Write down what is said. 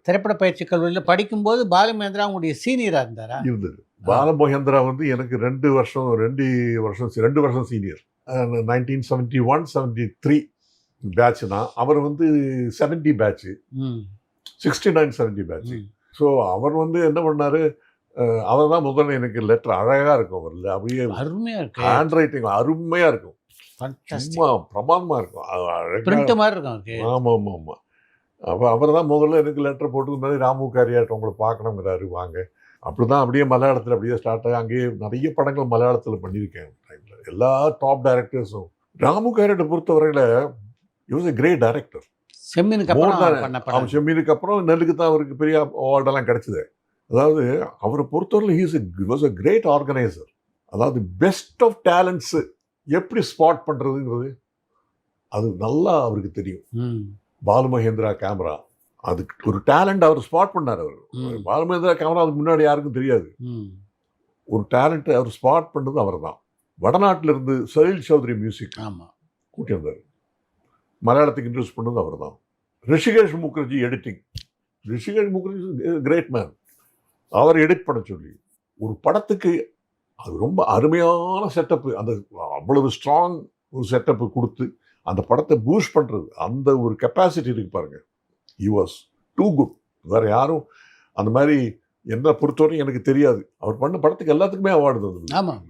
திரைப்பட பயிற்சி கல்லூரியில் படிக்கும்போது பாலுமகேந்திரா உங்களுடைய சீனியராக இருந்தாரா? இருந்தது. பாலமகேந்திரா வந்து எனக்கு 2 வருஷம் சீனியர். 1971, 73 பேட்ச் தான். அவர் வந்து 70 பேட்ச், 69, 70 பேட்ச். ஸோ அவர் வந்து என்ன பண்ணாரு, அவர் தான் முதல்ல எனக்கு லெட்டர் அழகாக இருக்கும். அவரில் அப்படியே அருமையாக இருக்கு, ஹேண்ட் ரைட்டிங் அருமையாக இருக்கும், சும்மா பிரமாதமாக இருக்கும், பிரிண்ட் மாதிரி இருக்கும். ஆமாம் ஆமாம் ஆமாம். அப்போ அவர் தான் முதல்ல எனக்கு லெட்டர் போட்டு இந்த மாதிரி ராமு காரியாட்ட உங்களை பார்க்கணுங்கிறாரு, வாங்க. அப்படி தான் அப்படியே மலையாளத்தில் அப்படியே ஸ்டார்ட் ஆகி அங்கேயே நிறைய படங்கள் மலையாளத்தில் பண்ணியிருக்கேன். டைமில் எல்லா டாப் டைரக்டர்ஸும் ராமு காரியாட்டை பொறுத்தவரையில் இவஸ் எ கிரேட் டைரக்டர். செம்மீனுக்கு அவன் செம்மீனுக்கு அப்புறம் நெல்லுக்கு தான் அவருக்கு பெரிய அவார்டெல்லாம் கிடைச்சிது. அதாவது அவரை பொறுத்தவரையில் வாஸ் அ கிரேட் ஆர்கனைசர். அதாவது பெஸ்ட் ஆஃப் டேலண்ட்ஸு எப்படி ஸ்பாட் பண்ணுறதுங்கிறது அது நல்லா அவருக்கு தெரியும். பாலுமகேந்திரா கேமரா அதுக்கு ஒரு டேலண்ட் அவர் ஸ்பாட் பண்ணார். அவர் பாலுமகேந்திரா கேமரா அதுக்கு முன்னாடி யாருக்கும் தெரியாது. ஒரு டேலண்ட் அவர் ஸ்பாட் பண்ணது அவர் தான். வடநாட்டிலிருந்து சலீல் சௌத்ரி மியூசிக் கூட்டி வந்தார், மலையாளத்துக்கு இன்ட்ரடியூஸ் பண்ணது அவர் தான். Rishikesh Mukherjee editing. Rishikesh Mukherjee great man. அவர் எடிட் பண்ண சொல்லி ஒரு படத்துக்கு அது ரொம்ப அருமையான செட்டப்பு, அந்த அவ்வளவு ஸ்ட்ராங் ஒரு செட்டப்பு கொடுத்து அந்த படத்தை பூஸ்ட் பண்ணுறது, அந்த ஒரு கெப்பாசிட்டி இருக்கு பாருங்க. He was too good. வேறு யாரும் அந்த மாதிரி என்ன பொறுத்தவரைக்கும் எனக்கு தெரியாது. அவர் பண்ண படத்துக்கு எல்லாத்துக்குமே அவார்டு தந்தது. ஆமாம்.